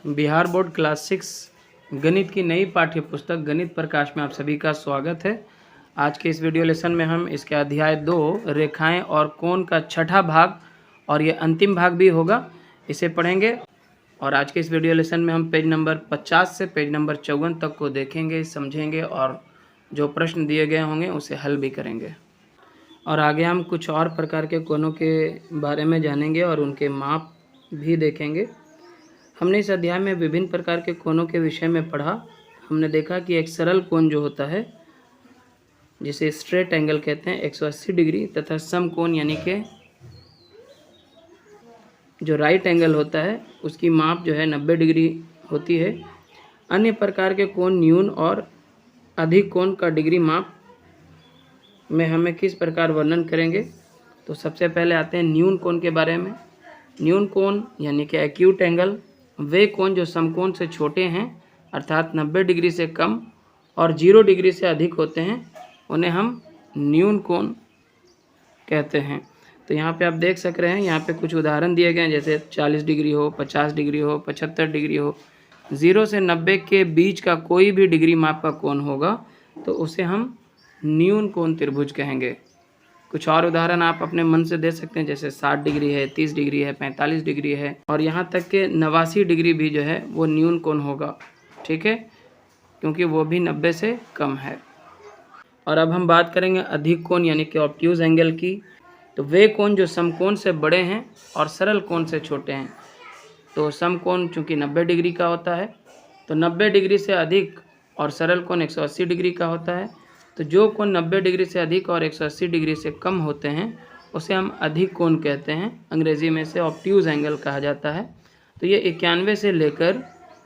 Bihar board class 6 गणित की नई पाठ्य पुस्तक गणित प्रकाश में आप सभी का स्वागत है। आज के इस वीडियो लेसन में हम इसके अध्याय 2 रेखाएं और कोण का छठा भाग और ये अंतिम भाग भी होगा, इसे पढ़ेंगे। और आज के इस वीडियो लेसन में हम पेज नंबर 50 से पेज नंबर 54 तक को देखेंगे, समझेंगे और जो प्रश्न दिए गए होंगे उसे हल भी करेंगे। और आगे हम कुछ और प्रकार के कोणों के बारे में जानेंगे और उनके माप भी देखेंगे। हमने इस अध्याय में विभिन्न प्रकार के कोणों के विषय में पढ़ा। हमने देखा कि एक सरल कोण जो होता है जिसे स्ट्रेट एंगल कहते हैं 180 डिग्री, तथा समकोण यानी कि जो राइट एंगल होता है उसकी माप जो है 90 डिग्री होती है। अन्य प्रकार के कोण न्यून और अधिक कोण का डिग्री माप में हमें किस प्रकार वर्णन करेंगे। तो सबसे पहले आते हैं न्यून कोण के बारे में। न्यून कोण यानी कि एक्यूट एंगल वे कोण जो समकोण से छोटे हैं अर्थात 90 डिग्री से कम और 0 डिग्री से अधिक होते हैं, उन्हें हम न्यून कोण कहते हैं। तो यहाँ पे आप देख सक रहे हैं, यहाँ पे कुछ उदाहरण दिए गए हैं, जैसे 40 डिग्री हो, 50 डिग्री हो, 75 डिग्री हो। 0 से 90 के बीच का कोई भी डिग्री माप का कोण होगा तो उसे हम न्यून कोण त्रिभुज कहेंगे। कुछ और उदाहरण आप अपने मन से दे सकते हैं, जैसे 60 डिग्री है, 30 डिग्री है, 45 डिग्री है और यहाँ तक के 89 डिग्री भी जो है वो न्यून कोण होगा, ठीक है, क्योंकि वो भी 90 से कम है। और अब हम बात करेंगे अधिक कोण यानी कि ऑब्ट्यूज एंगल की। तो वे कोण जो समकोण से बड़े हैं और सरल कोण से छोटे हैं। तो समकोण चूँकि 90 डिग्री का होता है तो 90 डिग्री से अधिक और सरल कोण 180 डिग्री का होता है। तो जो कोण 90 डिग्री से अधिक और 180 डिग्री से कम होते हैं उसे हम अधिक कोण कहते हैं, अंग्रेजी में से ऑब्ट्यूज एंगल कहा जाता है। तो ये 91 से लेकर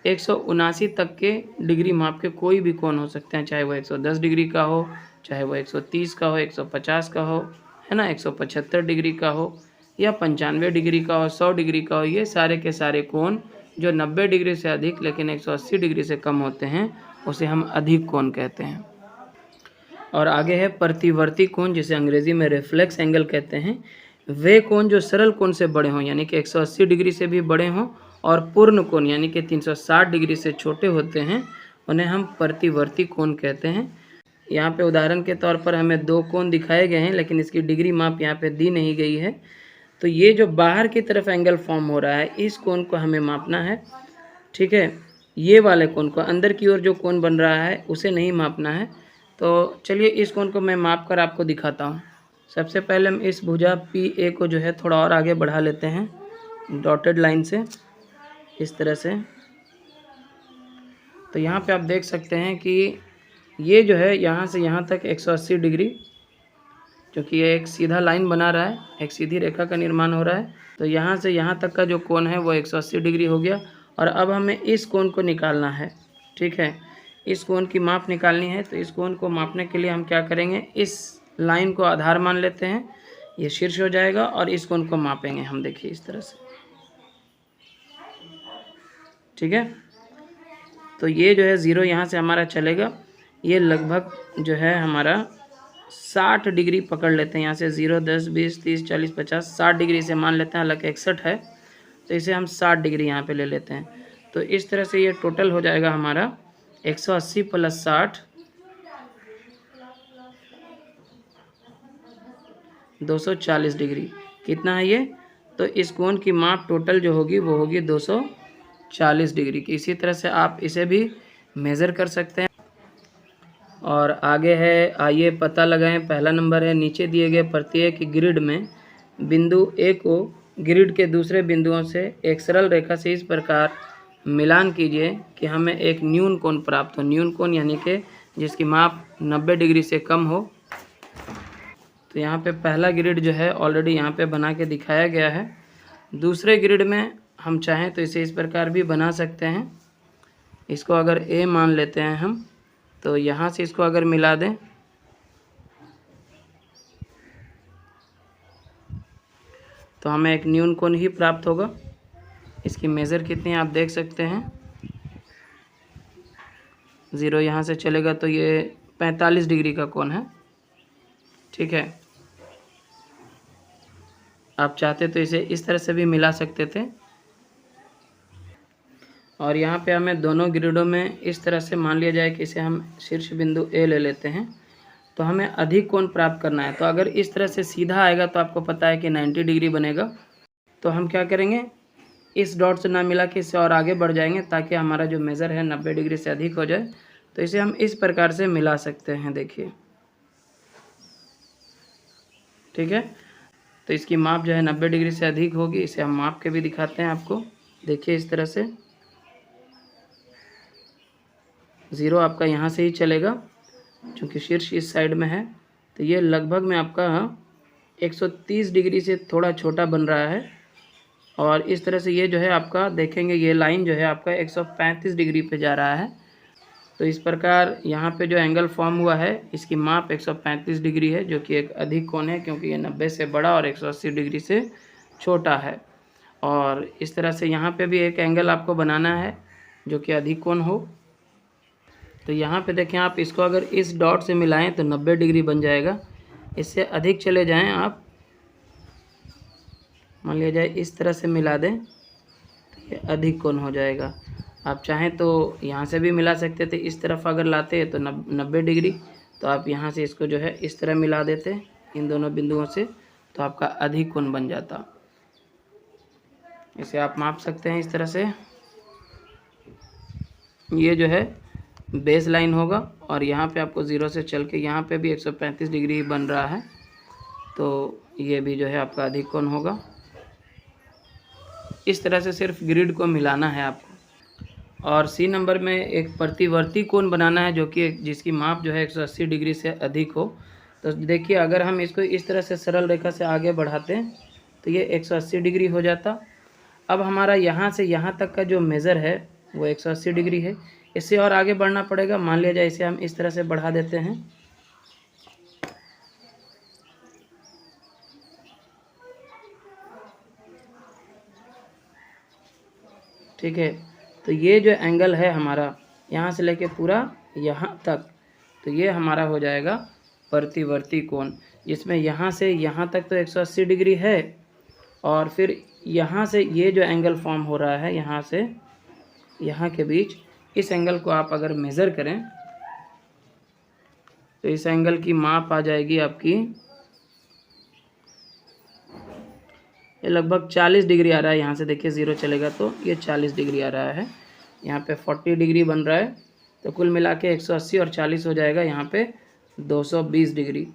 179 तक के डिग्री माप के कोई भी कोण हो सकते हैं, चाहे वो 110 डिग्री का हो, चाहे वो 130 का हो, 150 का हो, है ना, 175 डिग्री का हो या 95 डिग्री का हो, 100 डिग्री का हो। ये सारे के सारे कोण जो 90 डिग्री से अधिक लेकिन 180 डिग्री से कम होते हैं उसे हम अधिक कोण कहते हैं। और आगे है प्रतिवर्ती कोण, जिसे अंग्रेजी में रिफ्लेक्स एंगल कहते हैं। वे कोण जो सरल कोण से बड़े हों यानी कि 180 डिग्री से भी बड़े हों और पूर्ण कोण यानी कि 360 डिग्री से छोटे होते हैं, उन्हें हम प्रतिवर्ती कोण कहते हैं। यहाँ पे उदाहरण के तौर पर हमें दो कोण दिखाए गए हैं, लेकिन इसकी डिग्री माप यहाँ पे दी नहीं गई है। तो ये जो बाहर की तरफ एंगल फॉर्म हो रहा है इस कोण को हमें मापना है, ठीक है। ये वाले कोण को, अंदर की ओर जो कोण बन रहा है उसे नहीं मापना है। तो चलिए इस कोण को मैं माप कर आपको दिखाता हूँ। सबसे पहले हम इस भुजा PA को जो है थोड़ा और आगे बढ़ा लेते हैं डॉटेड लाइन से, इस तरह से। तो यहाँ पे आप देख सकते हैं कि ये जो है यहाँ से यहाँ तक 180 डिग्री, क्योंकि ये एक सीधा लाइन बना रहा है, एक सीधी रेखा का निर्माण हो रहा है। तो यहाँ से यहाँ तक का जो कोण है वो 180 डिग्री हो गया। और अब हमें इस कोण को निकालना है, ठीक है, इस कोण की माप निकालनी है। तो इस कोण को मापने के लिए हम क्या करेंगे, इस लाइन को आधार मान लेते हैं, ये शीर्ष हो जाएगा और इस कोण को मापेंगे हम, देखिए इस तरह से, ठीक है। तो ये जो है 0 यहाँ से हमारा चलेगा, ये लगभग जो है हमारा 60 डिग्री पकड़ लेते हैं। यहाँ से 0, 10, 20, 30, 40, 50, 60 डिग्री से मान लेते हैं, हालांकि 61 है तो इसे हम 60 डिग्री यहाँ पे ले लेते हैं। तो इस तरह से ये टोटल हो जाएगा हमारा 180 प्लस 60 240 डिग्री। कितना है ये, तो इस कोण की माप टोटल जो होगी वो होगी 240 डिग्री की। इसी तरह से आप इसे भी मेज़र कर सकते हैं। और आगे है, आइए पता लगाएं। पहला नंबर है, नीचे दिए गए प्रत्येक ग्रिड में बिंदु A को ग्रिड के दूसरे बिंदुओं से एक सरल रेखा से इस प्रकार मिलान कीजिए कि हमें एक न्यून कोण प्राप्त हो। न्यून कोण यानी कि जिसकी माप 90 डिग्री से कम हो। तो यहाँ पे पहला ग्रिड जो है ऑलरेडी यहाँ पे बना के दिखाया गया है। दूसरे ग्रिड में हम चाहें तो इसे इस प्रकार भी बना सकते हैं। इसको अगर A मान लेते हैं हम, तो यहाँ से इसको अगर मिला दें तो हमें एक न्यून कोण ही प्राप्त होगा। इसकी मेज़र कितनी है आप देख सकते हैं, 0 यहाँ से चलेगा तो ये 45 डिग्री का कोण है, ठीक है। आप चाहते तो इसे इस तरह से भी मिला सकते थे। और यहाँ पे हमें दोनों ग्रिडों में इस तरह से मान लिया जाए कि इसे हम शीर्ष बिंदु ए ले लेते हैं, तो हमें अधिक कोण प्राप्त करना है। तो अगर इस तरह से सीधा आएगा तो आपको पता है कि 90 डिग्री बनेगा। तो हम क्या करेंगे, इस डॉट से ना मिला के इससे और आगे बढ़ जाएंगे ताकि हमारा जो मेज़र है 90 डिग्री से अधिक हो जाए। तो इसे हम इस प्रकार से मिला सकते हैं, देखिए, ठीक है। तो इसकी माप जो है 90 डिग्री से अधिक होगी। इसे हम माप के भी दिखाते हैं आपको, देखिए इस तरह से। 0 आपका यहाँ से ही चलेगा क्योंकि शीर्ष इस साइड में है। तो ये लगभग में आपका 130 डिग्री से थोड़ा छोटा बन रहा है। और इस तरह से ये जो है आपका देखेंगे, ये लाइन जो है आपका 135 डिग्री पे जा रहा है। तो इस प्रकार यहाँ पे जो एंगल फॉर्म हुआ है इसकी माप 135 डिग्री है, जो कि एक अधिक कोण है क्योंकि ये 90 से बड़ा और 180 डिग्री से छोटा है। और इस तरह से यहाँ पे भी एक एंगल आपको बनाना है जो कि अधिक कोण हो। तो यहाँ पे देखें आप, इसको अगर इस डॉट से मिलाएं तो 90 डिग्री बन जाएगा। इससे अधिक चले जाएं आप, मान लिया जाए इस तरह से मिला दें तो ये अधिक कोण हो जाएगा। आप चाहें तो यहाँ से भी मिला सकते थे, इस तरफ अगर लाते हैं तो 90 डिग्री। तो आप यहाँ से इसको जो है इस तरह मिला देते इन दोनों बिंदुओं से, तो आपका अधिक कोण बन जाता। इसे आप माप सकते हैं इस तरह से। ये जो है बेस लाइन होगा और यहाँ पे आपको 0 से चल के यहाँ पे भी 135 डिग्री बन रहा है। तो ये भी जो है आपका अधिक कोण होगा। इस तरह से सिर्फ ग्रिड को मिलाना है आपको। और सी नंबर में एक प्रतिवर्ती कोण बनाना है जो कि जिसकी माप जो है 180 डिग्री से अधिक हो। तो देखिए, अगर हम इसको इस तरह से सरल रेखा से आगे बढ़ाते हैं तो ये 180 डिग्री हो जाता। अब हमारा यहाँ से यहाँ तक का जो मेज़र है वो 180 डिग्री है। इससे और आगे बढ़ना पड़ेगा। मान लिया जाए इसे हम इस तरह से बढ़ा देते हैं, ठीक है। तो ये जो एंगल है हमारा यहाँ से लेके पूरा यहाँ तक, तो ये हमारा हो जाएगा प्रतिवर्ती कोण, जिसमें यहाँ से यहाँ तक तो 180 डिग्री है। और फिर यहाँ से ये जो एंगल फॉर्म हो रहा है यहाँ से यहाँ के बीच, इस एंगल को आप अगर मेज़र करें तो इस एंगल की माप आ जाएगी आपकी, ये लगभग 40 डिग्री आ रहा है। यहाँ से देखिए 0 चलेगा तो ये 40 डिग्री आ रहा है। यहाँ पे 40 डिग्री बन रहा है। तो कुल मिला के 180 और 40 हो जाएगा यहाँ पे 220 डिग्री।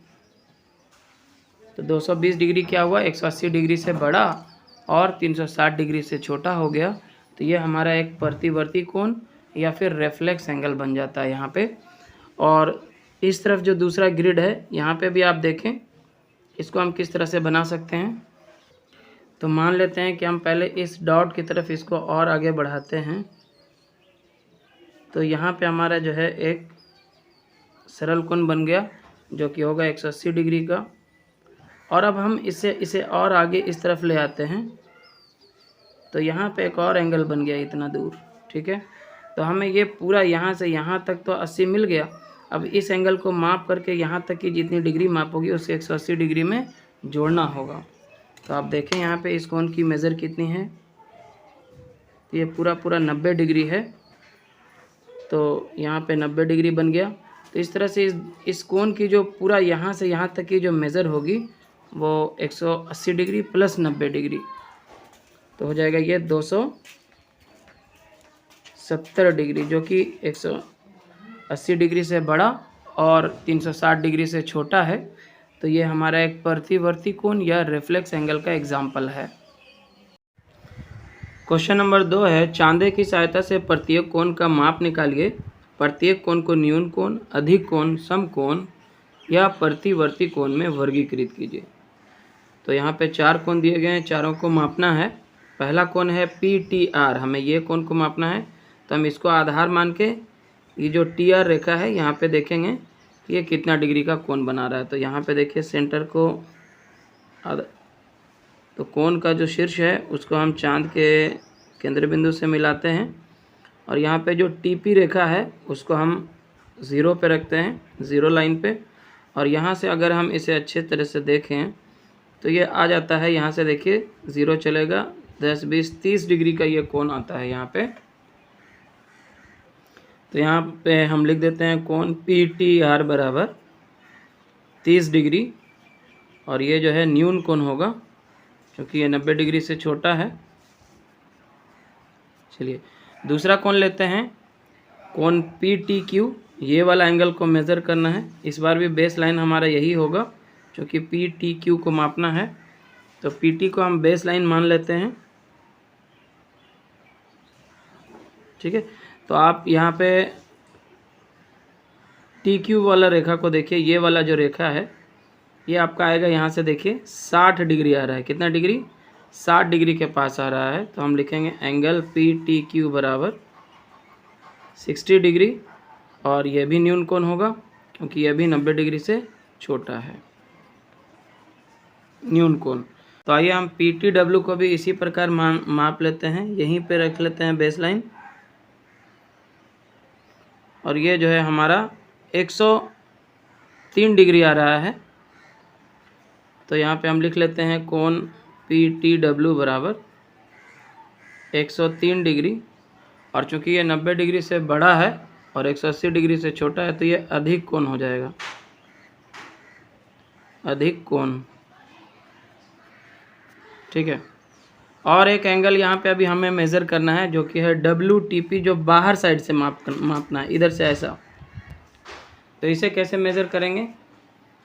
तो 220 डिग्री क्या हुआ, 180 डिग्री से बड़ा और 360 डिग्री से छोटा हो गया। तो ये हमारा एक प्रतिवर्ती कोण या फिर रेफ्लेक्स एंगल बन जाता है यहाँ पे। और इस तरफ जो दूसरा ग्रिड है यहाँ पे भी आप देखें, इसको हम किस तरह से बना सकते हैं। तो मान लेते हैं कि हम पहले इस डॉट की तरफ इसको और आगे बढ़ाते हैं। तो यहाँ पे हमारा जो है एक सरल कोण बन गया जो कि होगा 180 डिग्री का। और अब हम इसे और आगे इस तरफ ले आते हैं तो यहाँ पे एक और एंगल बन गया इतना दूर, ठीक है। तो हमें ये पूरा यहाँ से यहाँ तक तो 80 मिल गया। अब इस एंगल को माप करके यहाँ तक की जितनी डिग्री माप होगी उसे 180 डिग्री में जोड़ना होगा। तो आप देखें यहाँ पे इस कोण की मेज़र कितनी है, तो ये पूरा 90 डिग्री है। तो यहाँ पे 90 डिग्री बन गया। तो इस तरह से इस कोण की जो पूरा यहाँ से यहाँ तक की जो मेज़र होगी वो 180 डिग्री प्लस 90 डिग्री, तो हो जाएगा ये 270 डिग्री, जो कि 180 डिग्री से बड़ा और 360 डिग्री से छोटा है। तो ये हमारा एक प्रतिवर्ती कोण या रिफ्लेक्स एंगल का एग्जाम्पल है। क्वेश्चन नंबर 2 है, चांदे की सहायता से प्रत्येक कोण का माप निकालिए। प्रत्येक कोण को न्यून कोण, अधिक कोण, सम कोण या प्रतिवर्ती कोण में वर्गीकृत कीजिए। तो यहाँ पे 4 कोण दिए गए हैं, चारों को मापना है। पहला कोण है PTR, हमें ये कोण को मापना है। तो हम इसको आधार मान के ये जो TR रेखा है यहाँ पे देखेंगे कि ये कितना डिग्री का कोण बना रहा है। तो यहाँ पे देखिए सेंटर को, तो कोण का जो शीर्ष है उसको हम चांद के केंद्र बिंदु से मिलाते हैं। और यहाँ पे जो TP रेखा है उसको हम 0 पे रखते हैं, 0 लाइन पे। और यहाँ से अगर हम इसे अच्छे तरह से देखें तो ये आ जाता है, यहाँ से देखिए 0 चलेगा, 10, 20, 30 डिग्री का ये कोण आता है यहाँ पे। तो यहाँ पे हम लिख देते हैं कोण PTR बराबर 30 डिग्री, और ये जो है न्यून कोण होगा क्योंकि ये 90 डिग्री से छोटा है। चलिए दूसरा कोण लेते हैं, कोण PTQ। ये वाला एंगल को मेज़र करना है। इस बार भी बेस लाइन हमारा यही होगा क्योंकि PTQ को मापना है, तो PT को हम बेस लाइन मान लेते हैं। ठीक है, तो आप यहाँ पे TQ वाला रेखा को देखिए, ये वाला जो रेखा है ये आपका आएगा यहाँ से, देखिए 60 डिग्री आ रहा है। कितना डिग्री? 60 डिग्री के पास आ रहा है। तो हम लिखेंगे एंगल PTQ बराबर 60 डिग्री, और ये भी न्यून कोण होगा क्योंकि यह भी 90 डिग्री से छोटा है, न्यून कोण। तो आइए हम PTW को भी इसी प्रकार माप लेते हैं। यहीं पे रख लेते हैं बेस लाइन, और ये जो है हमारा 103 डिग्री आ रहा है। तो यहाँ पे हम लिख लेते हैं कोण PTW बराबर 103 डिग्री, और चूंकि ये 90 डिग्री से बड़ा है और 180 डिग्री से छोटा है तो ये अधिक कोण हो जाएगा, अधिक कोण। ठीक है, और एक एंगल यहाँ पे अभी हमें मेज़र करना है जो कि है WTP, जो बाहर साइड से मापना है, इधर से ऐसा। तो इसे कैसे मेज़र करेंगे?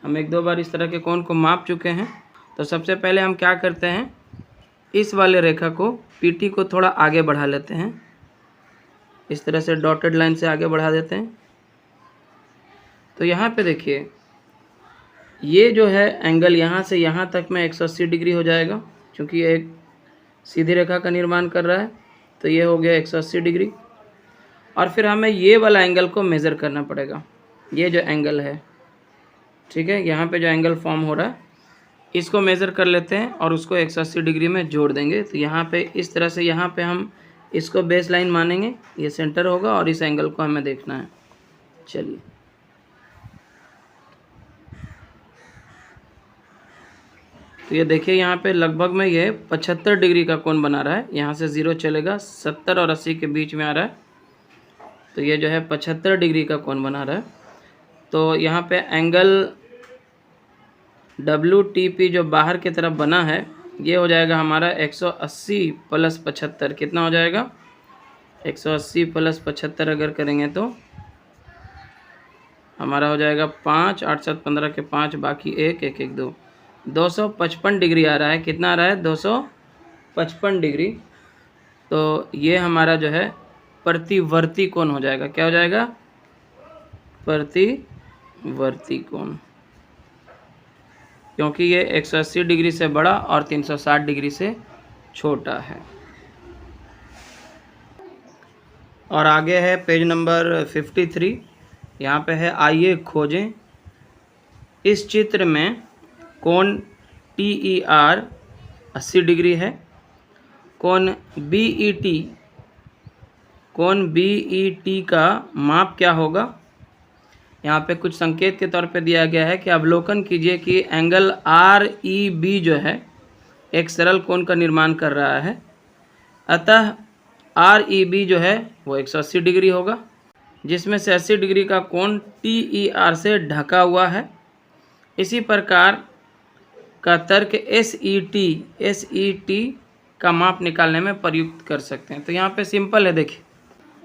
हम एक दो बार इस तरह के कोण को माप चुके हैं। तो सबसे पहले हम क्या करते हैं, इस वाले रेखा को PT को थोड़ा आगे बढ़ा लेते हैं, इस तरह से डॉटेड लाइन से आगे बढ़ा देते हैं। तो यहाँ पे देखिए ये जो है एंगल यहाँ से यहाँ तक में 180 डिग्री हो जाएगा क्योंकि ये एक सीधी रेखा का निर्माण कर रहा है। तो ये हो गया 180 डिग्री, और फिर हमें ये वाला एंगल को मेज़र करना पड़ेगा, ये जो एंगल है। ठीक है, यहाँ पे जो एंगल फॉर्म हो रहा है इसको मेज़र कर लेते हैं और उसको 180 डिग्री में जोड़ देंगे। तो यहाँ पे इस तरह से यहाँ पे हम इसको बेस लाइन मानेंगे, ये सेंटर होगा और इस एंगल को हमें देखना है। चलिए तो ये देखिए यहाँ पे लगभग में ये 75 डिग्री का कोण बना रहा है। यहाँ से 0 चलेगा, 70 और 80 के बीच में आ रहा है। तो ये जो है 75 डिग्री का कोण बना रहा है। तो यहाँ पे एंगल WTP जो बाहर की तरफ बना है ये हो जाएगा हमारा 180 प्लस 75। कितना हो जाएगा? 180 प्लस 75 अगर करेंगे तो हमारा हो जाएगा 5, 8, 7, 15 के 5, बाकी 1, 1, 1, 2, 255 डिग्री आ रहा है। कितना आ रहा है? 255 डिग्री। तो ये हमारा जो है प्रतिवर्ती कोण हो जाएगा। क्या हो जाएगा? प्रतिवर्ती कोण, क्योंकि ये 180 डिग्री से बड़ा और 360 डिग्री से छोटा है। और आगे है पेज नंबर 53। यहाँ पे है आइए खोजें। इस चित्र में कोण TER 80 डिग्री है, कोण BET का माप क्या होगा? यहाँ पे कुछ संकेत के तौर पे दिया गया है कि अवलोकन कीजिए कि एंगल REB जो है एक सरल कोण का निर्माण कर रहा है, अतः REB जो है वो 180 डिग्री होगा, जिसमें से 80 डिग्री का कोण TER से ढका हुआ है। इसी प्रकार का तर्क SET का माप निकालने में प्रयुक्त कर सकते हैं। तो यहाँ पे सिंपल है, देखिए।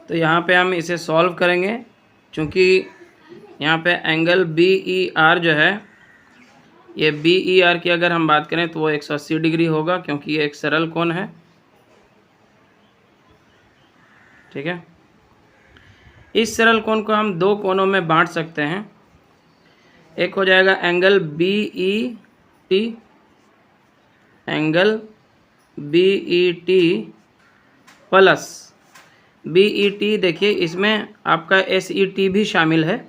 तो यहाँ पे हम इसे सॉल्व करेंगे, चूँकि यहाँ पे एंगल BER जो है, ये BER की अगर हम बात करें तो वो 180 डिग्री होगा क्योंकि ये एक सरल कोण है। ठीक है, इस सरल कोण को हम दो कोणों में बांट सकते हैं। एक हो जाएगा एंगल BET प्लस BET। देखिए इसमें आपका SET भी शामिल है,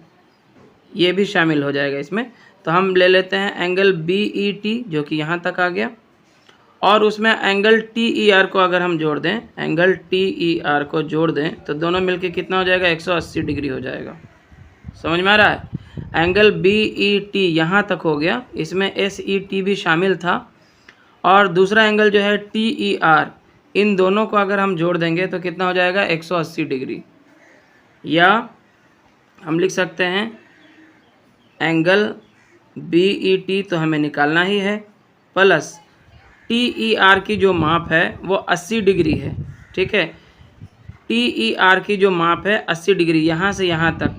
ये भी शामिल हो जाएगा इसमें। तो हम ले लेते हैं एंगल BET जो कि यहाँ तक आ गया, और उसमें एंगल TER को अगर हम जोड़ दें, एंगल TER को जोड़ दें तो दोनों मिलके कितना हो जाएगा? 180 डिग्री हो जाएगा। समझ में आ रहा है? एंगल BET यहाँ तक हो गया, इसमें SET भी शामिल था, और दूसरा एंगल जो है TER, इन दोनों को अगर हम जोड़ देंगे तो कितना हो जाएगा? 180 डिग्री। या हम लिख सकते हैं एंगल BET तो हमें निकालना ही है, प्लस TER की जो माप है वो 80 डिग्री है। ठीक है, TER की जो माप है 80 डिग्री, यहाँ से यहाँ तक।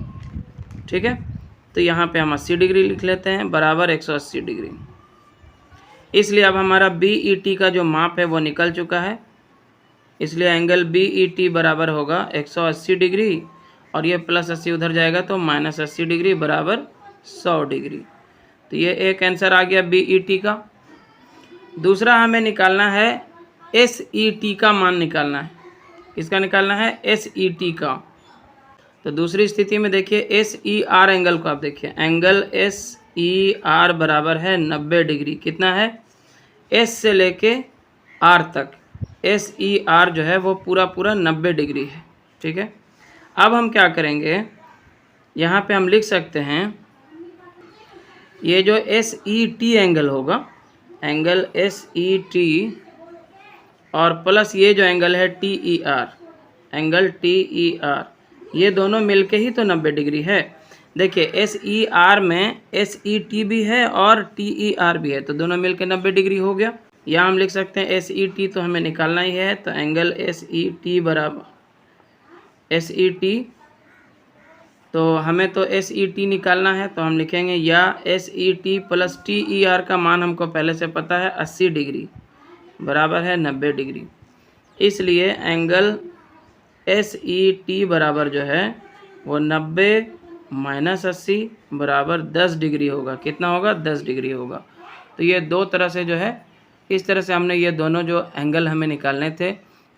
ठीक है, तो यहाँ पे हम 80 डिग्री लिख लेते हैं बराबर 180 डिग्री। इसलिए अब हमारा BET का जो माप है वो निकल चुका है, इसलिए एंगल BET बराबर होगा 180 डिग्री और ये प्लस 80 उधर जाएगा तो माइनस 80 डिग्री बराबर 100 डिग्री। तो ये एक आंसर आ गया BET का। दूसरा हमें निकालना है SET का मान निकालना है। किसका निकालना है? SET का। तो दूसरी स्थिति में देखिए SER एंगल को आप देखिए, एंगल SER बराबर है 90 डिग्री। कितना है? S से लेके R तक SER जो है वो पूरा 90 डिग्री है। ठीक है, अब हम क्या करेंगे, यहाँ पे हम लिख सकते हैं ये जो SET एंगल होगा, एंगल SET और प्लस ये जो एंगल है TER, एंगल TER, ये दोनों मिलके ही तो 90 डिग्री है। देखिए SER में SET भी है और TER भी है, तो दोनों मिलके 90 डिग्री हो गया। या हम लिख सकते हैं SET तो हमें निकालना ही है, तो एंगल SET बराबर SET, तो हमें तो SET निकालना है, तो हम लिखेंगे या SET प्लस TER का मान हमको पहले से पता है 80 डिग्री बराबर है 90 डिग्री। इसलिए एंगल SET बराबर जो है वो 90 माइनस 80 बराबर 10 डिग्री होगा। कितना होगा? 10 डिग्री होगा। तो ये दो तरह से जो है, इस तरह से हमने ये दोनों जो एंगल हमें निकालने थे,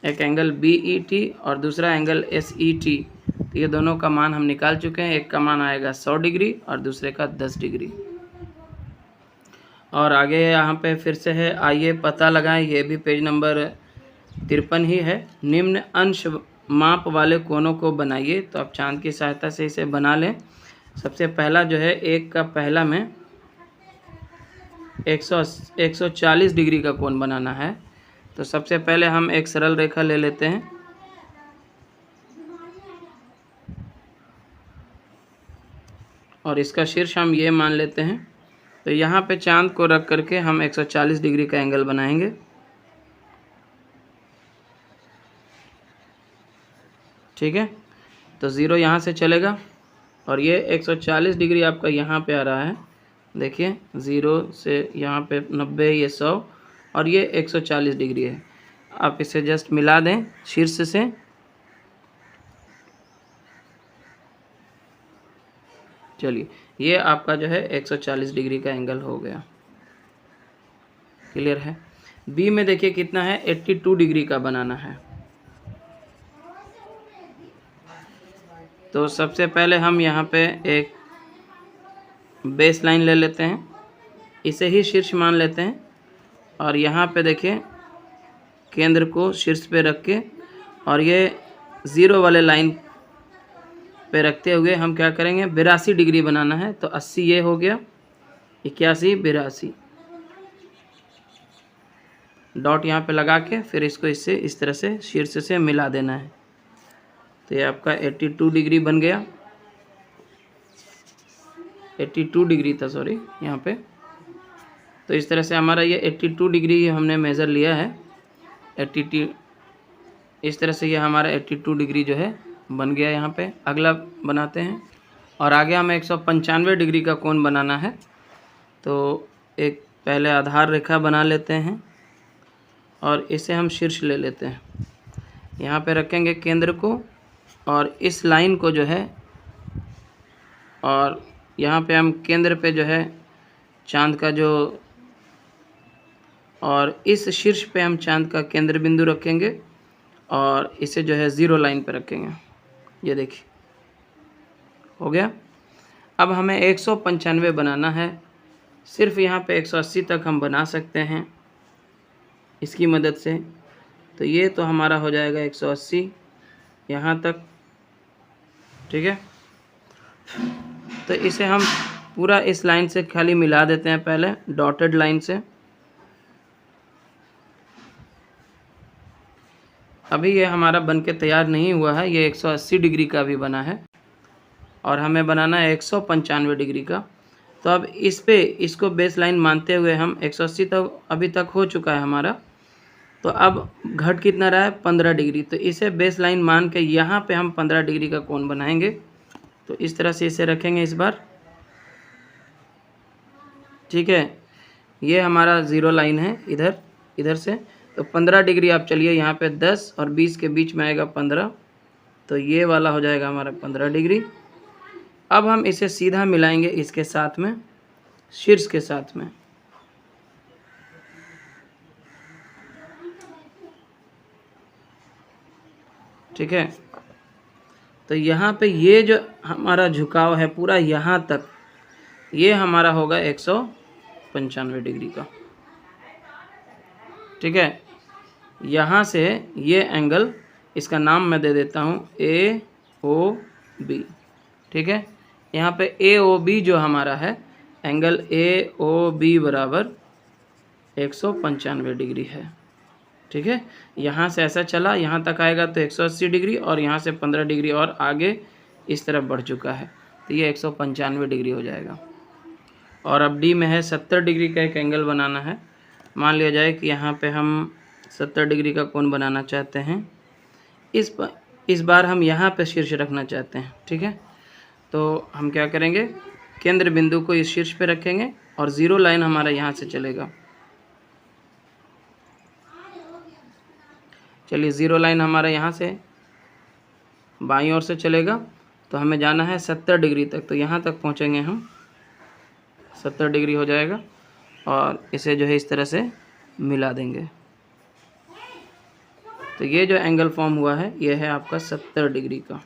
एक एंगल BET और दूसरा एंगल SET, तो ये दोनों का मान हम निकाल चुके हैं। एक का मान आएगा 100 डिग्री और दूसरे का 10 डिग्री। और आगे यहाँ पे फिर से है, आइए पता लगाएं, ये भी पेज नंबर 53 ही है। निम्न अंश माप वाले कोनों को बनाइए। तो आप चांद की सहायता से इसे बना लें। सबसे पहला जो है, एक का पहला में 140 डिग्री का कोण बनाना है। तो सबसे पहले हम एक सरल रेखा ले लेते हैं, और इसका शीर्ष हम ये मान लेते हैं। तो यहाँ पे चांद को रख करके हम 140 डिग्री का एंगल बनाएंगे। ठीक है, तो ज़ीरो यहाँ से चलेगा और ये 140 डिग्री आपका यहाँ पे आ रहा है। देखिए, ज़ीरो से यहाँ पे 90, ये 100 और ये 140 डिग्री है। आप इसे जस्ट मिला दें शीर्ष से। चलिए, ये आपका जो है 140 डिग्री का एंगल हो गया। क्लियर है? बी में देखिए कितना है, 82 डिग्री का बनाना है। तो सबसे पहले हम यहाँ पे एक बेस लाइन ले लेते हैं, इसे ही शीर्ष मान लेते हैं, और यहाँ पे देखिए केंद्र को शीर्ष पे रख के, और ये ज़ीरो वाले लाइन पे रखते हुए हम क्या करेंगे, 82 डिग्री बनाना है। तो 80 ये हो गया, 81, 82 डॉट यहाँ पे लगा के फिर इसको इससे इस तरह से शीर्ष से मिला देना है। तो ये आपका 82 डिग्री बन गया। 82 डिग्री था, सॉरी, यहाँ पे। तो इस तरह से हमारा ये 82 डिग्री हमने मेज़र लिया है। 82 इस तरह से ये हमारा 82 डिग्री जो है बन गया। यहाँ पे अगला बनाते हैं, और आगे हमें 195 डिग्री का कोण बनाना है। तो एक पहले आधार रेखा बना लेते हैं और इसे हम शीर्ष ले लेते हैं। यहाँ पे रखेंगे केंद्र को और इस लाइन को जो है, और यहाँ पे हम केंद्र पे जो है चांद का जो, और इस शीर्ष पे हम चांद का केंद्र बिंदु रखेंगे और इसे जो है ज़ीरो लाइन पे रखेंगे। ये देखिए हो गया। अब हमें 195 बनाना है। सिर्फ यहाँ पे 180 तक हम बना सकते हैं इसकी मदद से। तो ये तो हमारा हो जाएगा 180 यहाँ तक। ठीक है, तो इसे हम पूरा इस लाइन से खाली मिला देते हैं, पहले डॉटेड लाइन से। अभी ये हमारा बन के तैयार नहीं हुआ है, ये 180 डिग्री का भी बना है और हमें बनाना है 195 डिग्री का। तो अब इस पे इसको बेस लाइन मानते हुए हम 180 तक अभी तक हो चुका है हमारा। तो अब घट कितना रहा है 15 डिग्री। तो इसे बेस लाइन मान के यहाँ पे हम 15 डिग्री का कोण बनाएंगे। तो इस तरह से इसे रखेंगे इस बार, ठीक है। ये हमारा ज़ीरो लाइन है इधर से। तो 15 डिग्री आप चलिए यहाँ पे 10 और 20 के बीच में आएगा 15, तो ये वाला हो जाएगा हमारा 15 डिग्री। अब हम इसे सीधा मिलाएंगे इसके साथ में, शीर्ष के साथ में। ठीक है, तो यहाँ पे ये जो हमारा झुकाव है पूरा यहाँ तक, ये हमारा होगा 195 डिग्री का। ठीक है, यहाँ से ये एंगल, इसका नाम मैं दे देता हूँ AOB। ठीक है, यहाँ पे AOB जो हमारा है, एंगल AOB बराबर 195 डिग्री है। ठीक है, यहाँ से ऐसा चला, यहाँ तक आएगा तो 180 डिग्री और यहाँ से 15 डिग्री और आगे इस तरफ बढ़ चुका है, तो ये 195 डिग्री हो जाएगा। और अब डी में है 70 डिग्री का एक एंगल बनाना है। मान लिया जाए कि यहाँ पे हम 70 डिग्री का कोण बनाना चाहते हैं। इस बार हम यहाँ पे शीर्ष रखना चाहते हैं। ठीक है, तो हम क्या करेंगे, केंद्र बिंदु को इस शीर्ष पे रखेंगे और ज़ीरो लाइन हमारा यहाँ से चलेगा। चलिए, ज़ीरो लाइन हमारा यहाँ से बाईं ओर से चलेगा, तो हमें जाना है 70 डिग्री तक। तो यहाँ तक पहुँचेंगे हम, 70 डिग्री हो जाएगा और इसे जो है इस तरह से मिला देंगे। तो ये जो एंगल फॉर्म हुआ है ये है आपका 70 डिग्री का।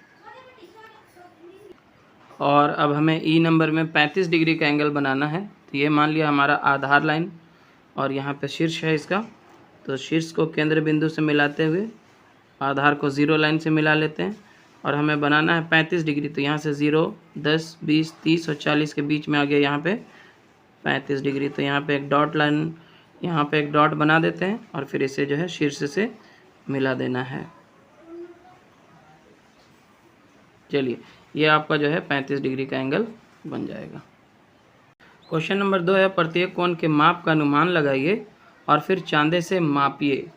और अब हमें ई नंबर में 35 डिग्री का एंगल बनाना है। तो ये मान लिया हमारा आधार लाइन और यहाँ पे शीर्ष है इसका। तो शीर्ष को केंद्र बिंदु से मिलाते हुए आधार को ज़ीरो लाइन से मिला लेते हैं और हमें बनाना है 35 डिग्री। तो यहाँ से 0, 10, 20, 30 और 40 के बीच में आ गया यहाँ पे 35 डिग्री। तो यहाँ पे एक डॉट लाइन, यहाँ पे एक डॉट बना देते हैं और फिर इसे जो है शीर्ष से मिला देना है। चलिए, ये आपका जो है 35 डिग्री का एंगल बन जाएगा। क्वेश्चन नंबर 2 है, प्रत्येक कोण के माप का अनुमान लगाइए और फिर चांदे से मापिए।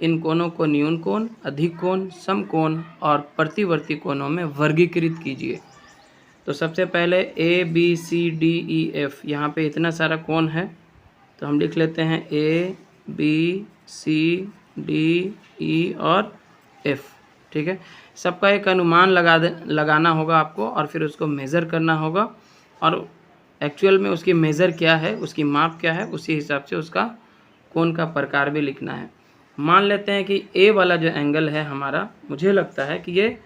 इन कोणों को न्यून कोण, अधिक कोण, सम कोण और प्रतिवर्ती कोणों में वर्गीकृत कीजिए। तो सबसे पहले ABCDEF, यहाँ पे इतना सारा कोण है तो हम लिख लेते हैं ABCDE और F। ठीक है, सबका एक अनुमान लगाना होगा आपको और फिर उसको मेज़र करना होगा और एक्चुअल में उसकी मेज़र क्या है, उसकी माप क्या है, उसी हिसाब से उसका कोण का प्रकार भी लिखना है। मान लेते हैं कि A वाला जो एंगल है हमारा, मुझे लगता है कि ये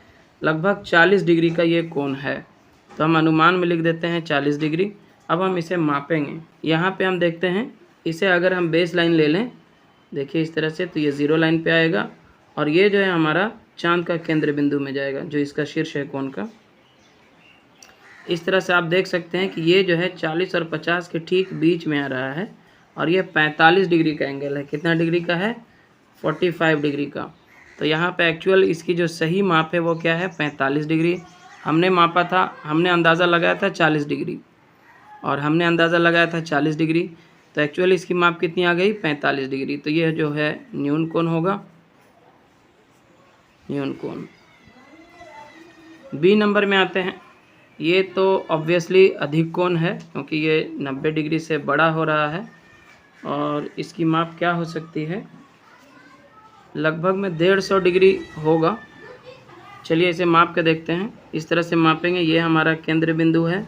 लगभग 40 डिग्री का ये कोण है, तो हम अनुमान में लिख देते हैं 40 डिग्री। अब हम इसे मापेंगे। यहाँ पे हम देखते हैं, इसे अगर हम बेस लाइन ले लें, देखिए इस तरह से, तो ये ज़ीरो लाइन पे आएगा और ये जो है हमारा चांद का केंद्र बिंदु में जाएगा, जो इसका शीर्ष है कोण का। इस तरह से आप देख सकते हैं कि ये जो है 40 और 50 के ठीक बीच में आ रहा है और ये 45 डिग्री का एंगल है। कितना डिग्री का है? 45 डिग्री का। तो यहाँ पे एक्चुअल इसकी जो सही माप है वो क्या है? 45 डिग्री। हमने मापा था, हमने अंदाज़ा लगाया था 40 डिग्री और हमने अंदाज़ा लगाया था 40 डिग्री, तो एक्चुअली इसकी माप कितनी आ गई? 45 डिग्री। तो ये जो है न्यून कोण होगा, न्यून कोण। बी नंबर में आते हैं। ये तो ऑब्वियसली अधिक कोण है क्योंकि ये 90 डिग्री से बड़ा हो रहा है और इसकी माप क्या हो सकती है? लगभग में 150 डिग्री होगा। चलिए इसे माप के देखते हैं। इस तरह से मापेंगे। ये हमारा केंद्र बिंदु है,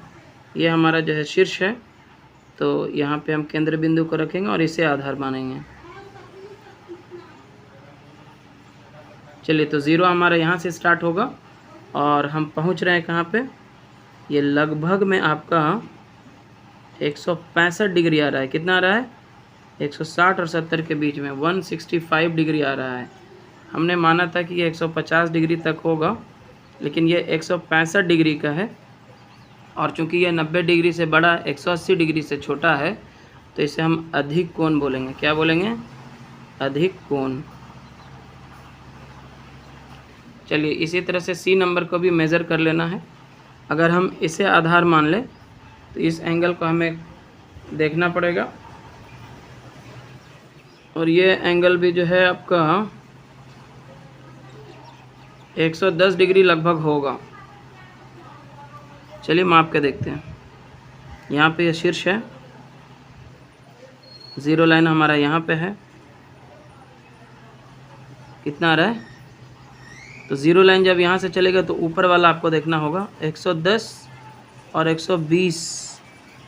ये हमारा जो है शीर्ष है, तो यहाँ पे हम केंद्र बिंदु को रखेंगे और इसे आधार मानेंगे। चलिए, तो 0 हमारा यहाँ से स्टार्ट होगा और हम पहुँच रहे हैं कहाँ पे? ये लगभग में आपका 165 डिग्री आ रहा है। कितना आ रहा है? 160 और 70 के बीच में 165 डिग्री आ रहा है। हमने माना था कि ये 150 डिग्री तक होगा, लेकिन ये 165 डिग्री का है और चूंकि ये 90 डिग्री से बड़ा, 180 डिग्री से छोटा है, तो इसे हम अधिक कोण बोलेंगे। क्या बोलेंगे? अधिक कोण। चलिए इसी तरह से सी नंबर को भी मेज़र कर लेना है। अगर हम इसे आधार मान लें तो इस एंगल को हमें देखना पड़ेगा, और ये एंगल भी जो है आपका 110 डिग्री लगभग होगा। चलिए माप के देखते हैं। यहाँ पे ये शीर्ष है, ज़ीरो लाइन हमारा यहाँ पे है, कितना आ रहा है, तो ज़ीरो लाइन जब यहाँ से चलेगा तो ऊपर वाला आपको देखना होगा 110 और 120,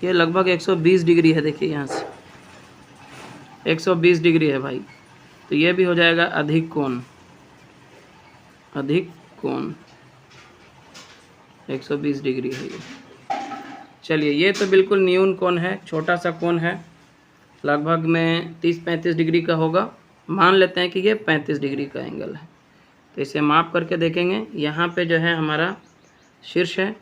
ये लगभग 120 डिग्री है। देखिए यहाँ से 120 डिग्री है भाई, तो ये भी हो जाएगा अधिक कोण, अधिक कोण 120 डिग्री है ये। चलिए ये तो बिल्कुल न्यून कोण है, छोटा सा कोण है, लगभग में 30-35 डिग्री का होगा। मान लेते हैं कि ये 35 डिग्री का एंगल है, तो इसे माप करके देखेंगे। यहाँ पे जो है हमारा शीर्ष है,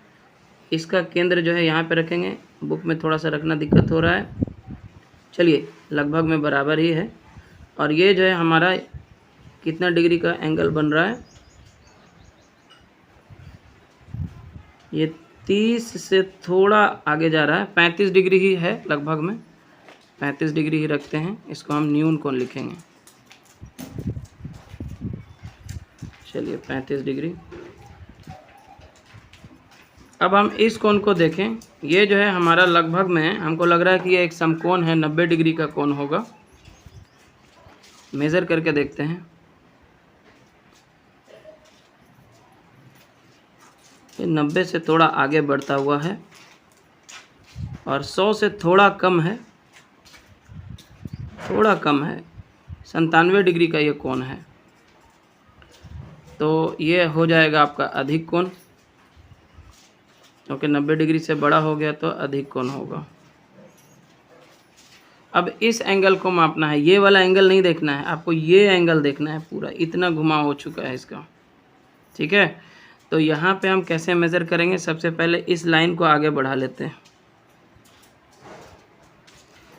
इसका केंद्र जो है यहाँ पे रखेंगे। बुक में थोड़ा सा रखना दिक्कत हो रहा है, चलिए लगभग में बराबर ही है। और ये जो है हमारा कितना डिग्री का एंगल बन रहा है, ये 30 से थोड़ा आगे जा रहा है, 35 डिग्री ही है लगभग में, 35 डिग्री ही रखते हैं। इसको हम न्यून कोण लिखेंगे। चलिए 35 डिग्री। अब हम इस कोण को देखें, ये जो है हमारा लगभग में हमको लग रहा है कि ये एक समकोण है, 90 डिग्री का कोण होगा। मेज़र करके देखते हैं, ये 90 से थोड़ा आगे बढ़ता हुआ है और 100 से थोड़ा कम है, थोड़ा कम है, 97 डिग्री का ये कोण है। तो ये हो जाएगा आपका अधिक कोण, क्योंकि 90 डिग्री से बड़ा हो गया तो अधिक कोण होगा। अब इस एंगल को मापना है, ये वाला एंगल नहीं देखना है आपको, ये एंगल देखना है पूरा, इतना घुमाव हो चुका है इसका, ठीक है। तो यहाँ पे हम कैसे मेज़र करेंगे, सबसे पहले इस लाइन को आगे बढ़ा लेते हैं।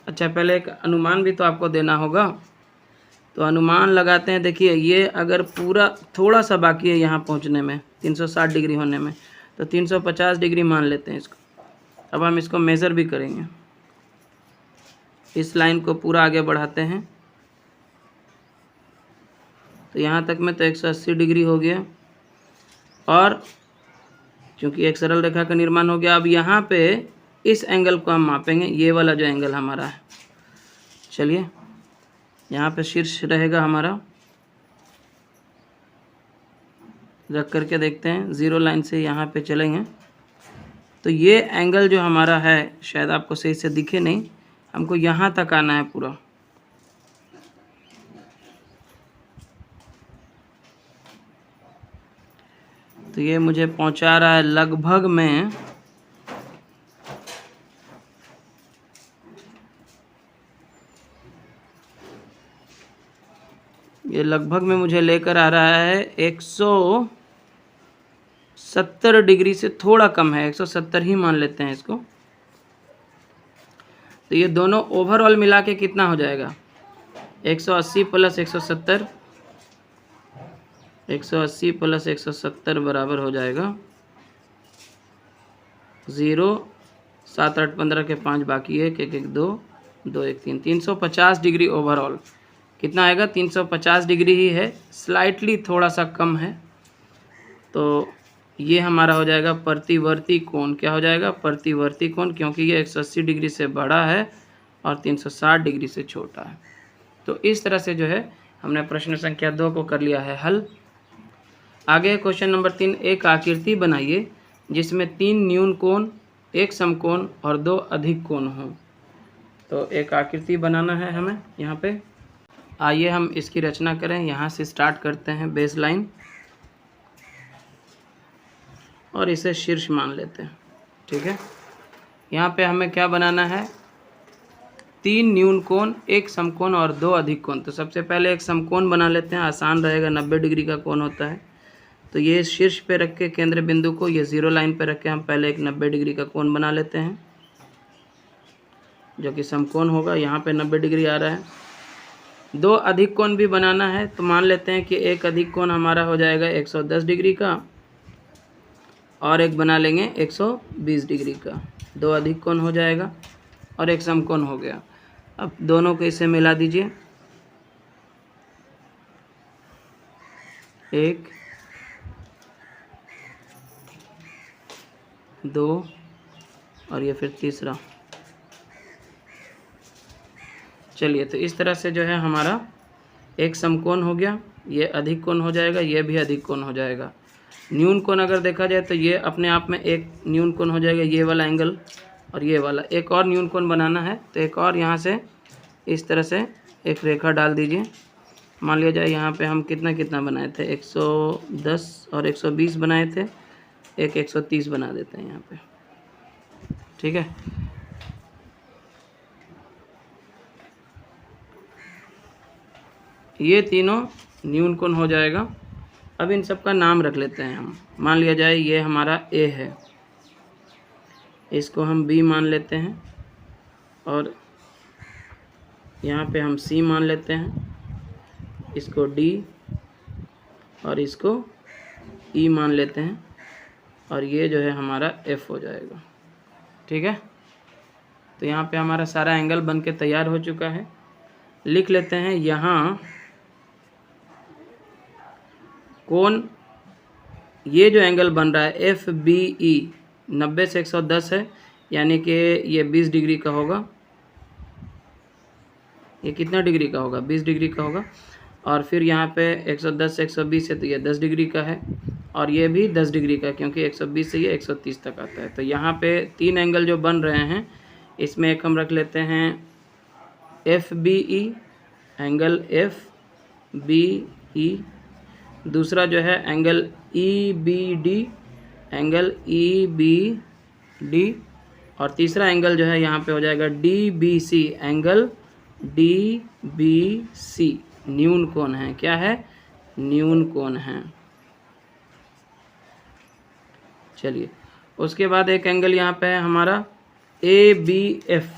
अच्छा पहले एक अनुमान भी तो आपको देना होगा, तो अनुमान लगाते हैं। देखिए ये अगर पूरा थोड़ा सा बाकी है यहाँ पहुँचने में, 360 डिग्री होने में, तो 350 डिग्री मान लेते हैं इसको। अब हम इसको मेज़र भी करेंगे, इस लाइन को पूरा आगे बढ़ाते हैं, तो यहाँ तक में तो 180 डिग्री हो गया, और चूँकि एक सरल रेखा का निर्माण हो गया। अब यहाँ पे इस एंगल को हम मापेंगे, ये वाला जो एंगल हमारा है। चलिए यहाँ पे शीर्ष रहेगा हमारा, रख करके देखते हैं, ज़ीरो लाइन से यहाँ पे चलेंगे तो ये एंगल जो हमारा है, शायद आपको सही से दिखे नहीं, हमको यहाँ तक आना है पूरा। तो ये मुझे पहुँचा रहा है लगभग में मुझे लेकर आ रहा है 170 डिग्री से थोड़ा कम है, 170 ही मान लेते हैं इसको। तो ये दोनों ओवरऑल मिला के कितना हो जाएगा, 180 प्लस 170, 180 प्लस 170 बराबर हो जाएगा 0, 7, 8, 15 के 5 बाकी है, 1, 1, 2, 2, 1, 3, 350 डिग्री ओवरऑल। कितना आएगा, 350 डिग्री ही है, स्लाइटली थोड़ा सा कम है। तो ये हमारा हो जाएगा प्रतिवर्ती कोण। क्या हो जाएगा, प्रतिवर्ती कोण, क्योंकि ये 180 डिग्री से बड़ा है और 360 डिग्री से छोटा है। तो इस तरह से जो है हमने प्रश्न संख्या 2 को कर लिया है हल। आगे क्वेश्चन नंबर 3, एक आकृति बनाइए जिसमें 3 न्यून कोण, 1 समकोण और 2 अधिक कोण हों। तो एक आकृति बनाना है हमें यहाँ पे। आइए हम इसकी रचना करें। यहाँ से स्टार्ट करते हैं बेस लाइन और इसे शीर्ष मान लेते हैं, ठीक है। यहाँ पे हमें क्या बनाना है, 3 न्यून कोण, 1 समकोण और 2 अधिक कोण। तो सबसे पहले एक समकोण बना लेते हैं, आसान रहेगा, 90 डिग्री का कोण होता है। तो ये शीर्ष पे रख के केंद्र बिंदु को ये ज़ीरो लाइन पे रख के हम पहले एक 90 डिग्री का कोण बना लेते हैं, जो कि समकोण होगा। यहाँ पे 90 डिग्री आ रहा है। दो अधिक कोण भी बनाना है तो मान लेते हैं कि एक अधिक कोण हमारा हो जाएगा 110 डिग्री का और एक बना लेंगे 120 डिग्री का। दो अधिक कोण हो जाएगा और एक समकोण हो गया। अब दोनों को इसे मिला दीजिए, 1 2 और ये फिर तीसरा। चलिए, तो इस तरह से जो है हमारा एक समकोण हो गया, ये अधिक कोण हो जाएगा, ये भी अधिक कोण हो जाएगा। न्यून कोण अगर देखा जाए तो ये अपने आप में एक न्यून कोण हो जाएगा, ये वाला एंगल और ये वाला। एक और न्यून कोण बनाना है तो एक और यहाँ से इस तरह से एक रेखा डाल दीजिए। मान लिया जाए यहाँ पे हम कितना कितना बनाए थे, 110 और 120 बनाए थे, एक 130 बना देते हैं यहाँ पे, ठीक है। ये तीनों न्यून कोण हो जाएगा। अब इन सब का नाम रख लेते हैं हम। मान लिया जाए ये हमारा ए है, इसको हम बी मान लेते हैं और यहाँ पे हम सी मान लेते हैं, इसको डी और इसको ई मान लेते हैं और ये जो है हमारा एफ हो जाएगा, ठीक है। तो यहाँ पे हमारा सारा एंगल बन के तैयार हो चुका है। लिख लेते हैं यहाँ कोण, ये जो एंगल बन रहा है एफ बी ई 90 से 110 है, यानी कि ये 20 डिग्री का होगा। ये कितना डिग्री का होगा, 20 डिग्री का होगा। और फिर यहाँ पे 110 से 120 है तो ये 10 डिग्री का है और ये भी 10 डिग्री का, क्योंकि 120 से ये 130 तक आता है। तो यहाँ पे तीन एंगल जो बन रहे हैं, इसमें एक हम रख लेते हैं F B E, angle F B E. दूसरा जो है angle E B D, angle E B D. और तीसरा एंगल जो है यहाँ पे हो जाएगा D B C, angle D B C. न्यून कोण है, क्या है, न्यून कोण है। चलिए, उसके बाद एक एंगल यहाँ पे है हमारा ए बी एफ।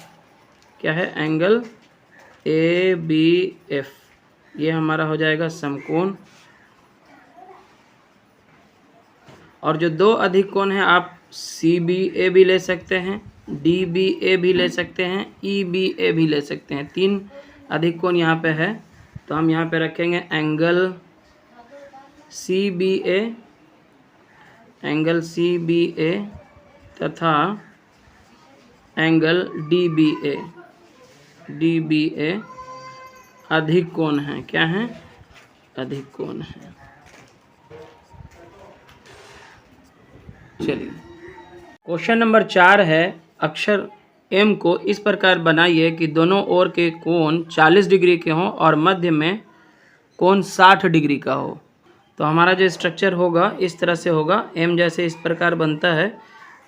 क्या है, एंगल ए बी एफ, ये हमारा हो जाएगा समकोण। और जो दो अधिक कोण हैं, आप सी बी ए भी ले सकते हैं, डी बी ए भी ले सकते हैं, ई बी ए भी ले सकते हैं। तीन अधिक कोण यहाँ पे है, तो हम यहाँ पे रखेंगे एंगल सी बी ए, एंगल सी बी ए तथा एंगल डी बी ए। डी बी ए अधिक कोण है, क्या है, अधिक कोण है। चलिए, क्वेश्चन नंबर 4 है, अक्षर एम को इस प्रकार बनाइए कि दोनों ओर के कोण 40 डिग्री के हों और मध्य में कोण 60 डिग्री का हो। तो हमारा जो स्ट्रक्चर होगा इस तरह से होगा। एम जैसे इस प्रकार बनता है,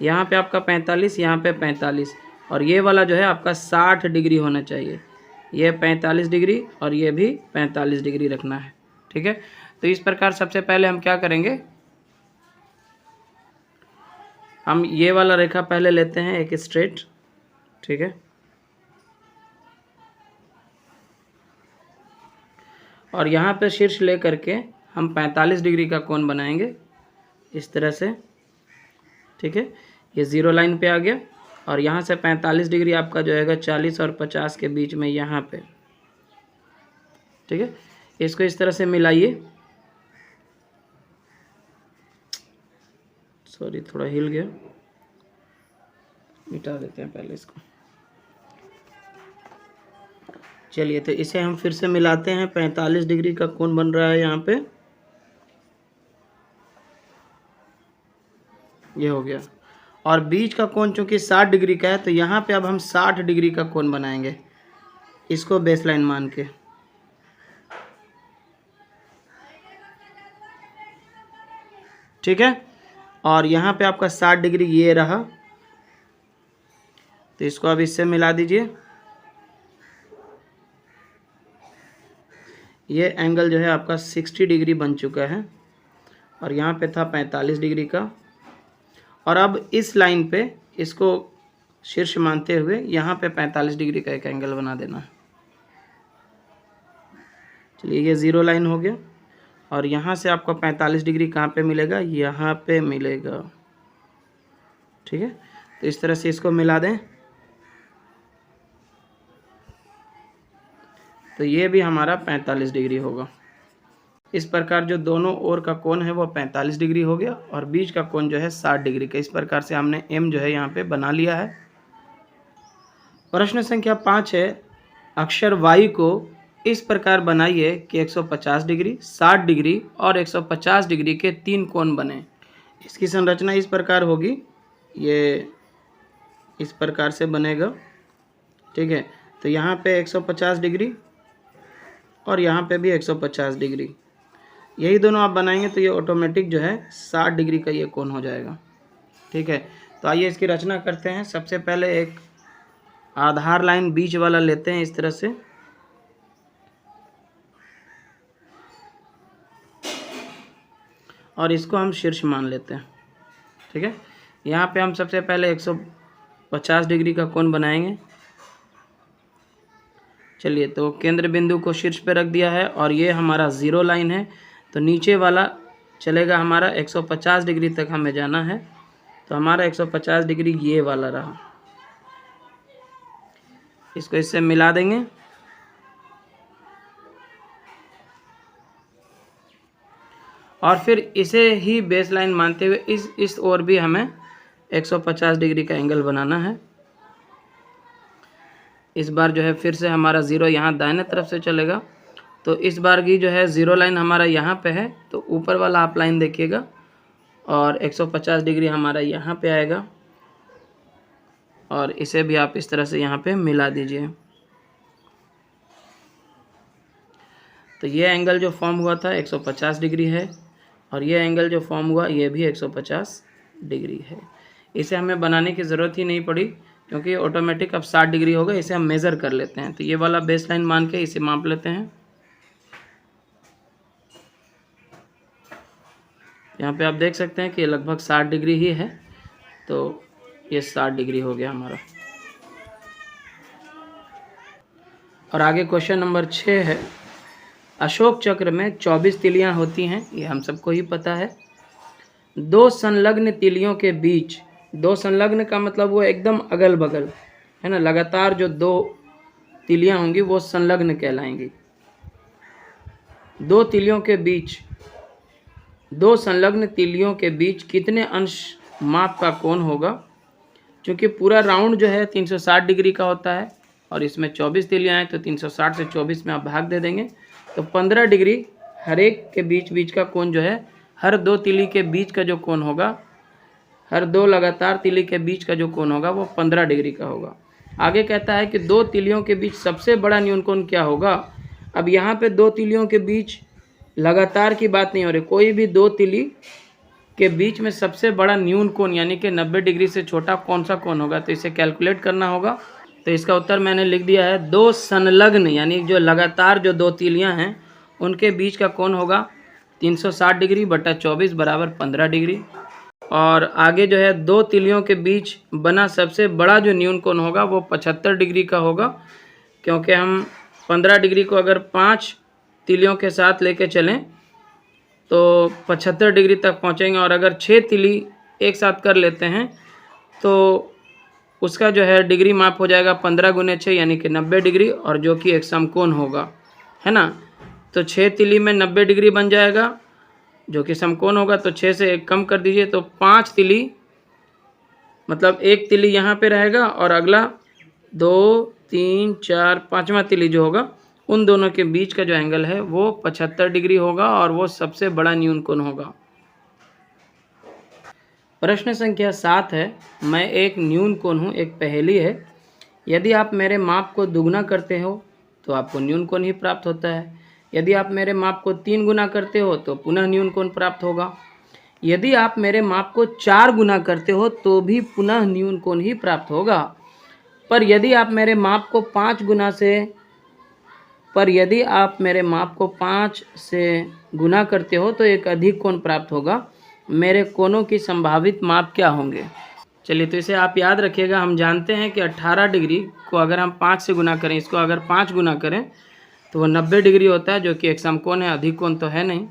यहाँ पे आपका 45, यहाँ पे 45 और ये वाला जो है आपका 60 डिग्री होना चाहिए। ये 45 डिग्री और ये भी 45 डिग्री रखना है, ठीक है। तो इस प्रकार सबसे पहले हम क्या करेंगे, हम ये वाला रेखा पहले लेते हैं, एक स्ट्रेट, ठीक है। और यहाँ पे शीर्ष ले करके हम 45 डिग्री का कोण बनाएंगे इस तरह से, ठीक है। ये जीरो लाइन पे आ गया और यहाँ से 45 डिग्री आपका जो है 40 और 50 के बीच में यहाँ पे, ठीक है। इसको इस तरह से मिलाइए। सॉरी, थोड़ा हिल गया, मिटा देते हैं पहले इसको। चलिए, तो इसे हम फिर से मिलाते हैं। 45 डिग्री का कोण बन रहा है यहाँ पे, ये हो गया। और बीच का कोण चूंकि 60 डिग्री का है, तो यहाँ पे अब हम 60 डिग्री का कोण बनाएंगे, इसको बेसलाइन मान के, ठीक है। और यहाँ पे आपका 60 डिग्री ये रहा, तो इसको अब इससे मिला दीजिए। ये एंगल जो है आपका 60 डिग्री बन चुका है और यहाँ पे था 45 डिग्री का। और अब इस लाइन पे इसको शीर्ष मानते हुए यहाँ पे 45 डिग्री का एक एंगल बना देना है। चलिए ये ज़ीरो लाइन हो गया। और यहाँ से आपको 45 डिग्री कहाँ पे मिलेगा, यहाँ पे मिलेगा। ठीक है, तो इस तरह से इसको मिला दें तो ये भी हमारा 45 डिग्री होगा। इस प्रकार जो दोनों ओर का कोण है वो 45 डिग्री हो गया और बीच का कोण जो है 60 डिग्री का। इस प्रकार से हमने एम जो है यहाँ पे बना लिया है। प्रश्न संख्या 5 है, अक्षर वाई को इस प्रकार बनाइए कि 150 डिग्री, 60 डिग्री और 150 डिग्री के 3 कोण बने। इसकी संरचना इस प्रकार होगी, ये इस प्रकार से बनेगा। ठीक है, तो यहाँ पे 150 डिग्री और यहाँ पे भी 150 डिग्री, यही दोनों आप बनाएंगे तो ये ऑटोमेटिक जो है 60 डिग्री का ये कोण हो जाएगा। ठीक है, तो आइए इसकी रचना करते हैं। सबसे पहले एक आधार लाइन बीच वाला लेते हैं इस तरह से, और इसको हम शीर्ष मान लेते हैं। ठीक है, यहाँ पे हम सबसे पहले 150 डिग्री का कोण बनाएंगे। चलिए, तो केंद्र बिंदु को शीर्ष पे रख दिया है और ये हमारा ज़ीरो लाइन है, तो नीचे वाला चलेगा हमारा 150 डिग्री तक हमें जाना है, तो हमारा 150 डिग्री ये वाला रहा। इसको इससे मिला देंगे और फिर इसे ही बेस लाइन मानते हुए इस ओर भी हमें 150 डिग्री का एंगल बनाना है। इस बार जो है फिर से हमारा ज़ीरो यहाँ दाहिने तरफ से चलेगा, तो इस बार की जो है ज़ीरो लाइन हमारा यहाँ पे है, तो ऊपर वाला आप लाइन देखिएगा और 150 डिग्री हमारा यहाँ पे आएगा और इसे भी आप इस तरह से यहाँ पे मिला दीजिए। तो ये एंगल जो फॉर्म हुआ था 150 डिग्री है और ये एंगल जो फॉर्म हुआ ये भी 150 डिग्री है। इसे हमें बनाने की ज़रूरत ही नहीं पड़ी क्योंकि ऑटोमेटिक अब 60 डिग्री होगा। इसे हम मेज़र कर लेते हैं, तो ये वाला बेस लाइन मान के इसे माप लेते हैं। यहाँ पे आप देख सकते हैं कि ये लगभग 60 डिग्री ही है, तो ये 60 डिग्री हो गया हमारा। और आगे क्वेश्चन नंबर 6 है, अशोक चक्र में 24 तिलियाँ होती हैं, ये हम सबको ही पता है। दो संलग्न तिलियों के बीच, दो संलग्न का मतलब वो एकदम अगल बगल है ना, लगातार जो दो तिलियाँ होंगी वो संलग्न कहलाएंगी। दो तिलियों के बीच, दो संलग्न तिलियों के बीच कितने अंश माप का कोण होगा? क्योंकि पूरा राउंड जो है 360 डिग्री का होता है और इसमें 24 तिलियाँ हैं, तो 360 से 24 में आप भाग दे देंगे तो 15 डिग्री हर एक के बीच का कोण जो है, हर दो तिली के बीच का जो कोण होगा, हर दो लगातार तिली के बीच का जो कोण होगा वो 15 डिग्री का होगा। आगे कहता है कि दो तिलियों के बीच सबसे बड़ा न्यून कोण क्या होगा? अब यहाँ पे दो तिलियों के बीच लगातार की बात नहीं हो रही, कोई भी दो तिली के बीच में सबसे बड़ा न्यून कोण यानी कि 90 डिग्री से छोटा कौन सा कोण होगा, तो इसे कैलकुलेट करना होगा। तो इसका उत्तर मैंने लिख दिया है, दो संलग्न यानी जो लगातार जो दो तिलियां हैं उनके बीच का कोण होगा 360 डिग्री बटा 24 बराबर 15 डिग्री। और आगे जो है दो तिलियों के बीच बना सबसे बड़ा जो न्यून कोण होगा वो 75 डिग्री का होगा, क्योंकि हम 15 डिग्री को अगर 5 तिलियों के साथ लेके चलें तो 75 डिग्री तक पहुंचेंगे, और अगर 6 तिली एक साथ कर लेते हैं तो उसका जो है डिग्री माप हो जाएगा 15 गुने 6 यानी कि 90 डिग्री, और जो कि एक समकोण होगा, है ना। तो 6 तिली में 90 डिग्री बन जाएगा जो कि समकोण होगा, तो 6 से 1 कम कर दीजिए तो 5 तिली, मतलब एक तिली यहाँ पे रहेगा और अगला 2 3 4 5वां तिली जो होगा उन दोनों के बीच का जो एंगल है वो 75 डिग्री होगा और वो सबसे बड़ा न्यून कोण होगा। प्रश्न संख्या 7 है, मैं एक न्यून कोण हूँ, एक पहेली है। यदि आप मेरे माप को दुगना करते हो तो आपको न्यून कोण ही प्राप्त होता है। यदि आप मेरे माप को 3 गुना करते हो तो पुनः न्यून कोण प्राप्त होगा। यदि आप मेरे माप को 4 गुना करते हो तो भी पुनः न्यून कोण ही प्राप्त होगा। पर यदि आप मेरे माप को 5 से गुना करते हो तो एक अधिक कोण प्राप्त होगा। मेरे कोणों की संभावित माप क्या होंगे? चलिए, तो इसे आप याद रखिएगा। हम जानते हैं कि 18 डिग्री को अगर हम 5 से गुना करें, इसको अगर 5 गुना करें तो वो 90 डिग्री होता है, जो कि एक समकोण है, अधिक कोण तो है नहीं।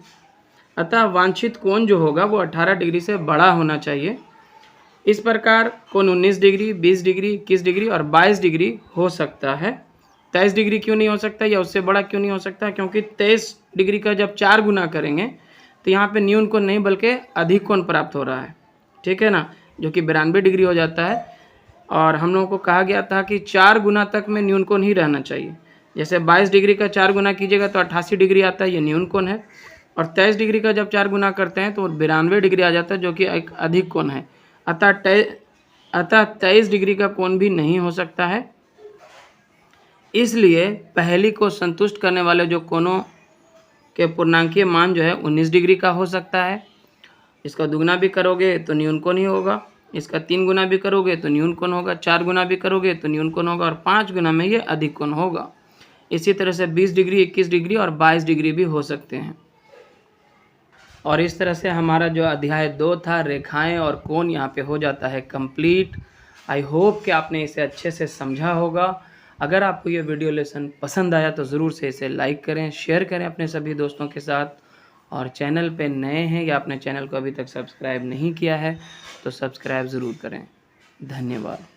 अतः वांछित कोण जो होगा वो 18 डिग्री से बड़ा होना चाहिए। इस प्रकार कोण 19 डिग्री, 20 डिग्री, 21 डिग्री और 22 डिग्री हो सकता है। 23 डिग्री क्यों नहीं हो सकता या उससे बड़ा क्यों नहीं हो सकता? क्योंकि 23 डिग्री का जब 4 गुना करेंगे तो यहाँ पे न्यून कोण नहीं बल्कि अधिक कोण प्राप्त हो रहा है, ठीक है ना, जो कि 92 डिग्री हो जाता है। और हम लोगों को कहा गया था कि 4 गुना तक में न्यून कोण ही रहना चाहिए। जैसे 22 डिग्री का 4 गुना कीजिएगा तो 88 डिग्री आता है, ये न्यून कोण है। और 23 डिग्री का जब 4 गुना करते हैं तो 92 डिग्री आ जाता है, जो कि एक अधिक कोण है। अतः 23 डिग्री का कोण भी नहीं हो सकता है। इसलिए पहली को संतुष्ट करने वाले जो कोणों के पूर्णांकीय मान जो है 19 डिग्री का हो सकता है। इसका दुगुना भी करोगे तो न्यून कोण ही होगा, इसका 3 गुना भी करोगे तो न्यून कोण होगा, 4 गुना भी करोगे तो न्यून कोण होगा और 5 गुना में ये अधिक कोण होगा। इसी तरह से 20 डिग्री, 21 डिग्री और 22 डिग्री भी हो सकते हैं। और इस तरह से हमारा जो अध्याय 2 था रेखाएं और कोण यहाँ पे हो जाता है कंप्लीट। आई होप कि आपने इसे अच्छे से समझा होगा। अगर आपको ये वीडियो लेसन पसंद आया तो ज़रूर से इसे लाइक करें, शेयर करें अपने सभी दोस्तों के साथ। और चैनल पे नए हैं या अपने चैनल को अभी तक सब्सक्राइब नहीं किया है तो सब्सक्राइब ज़रूर करें। धन्यवाद।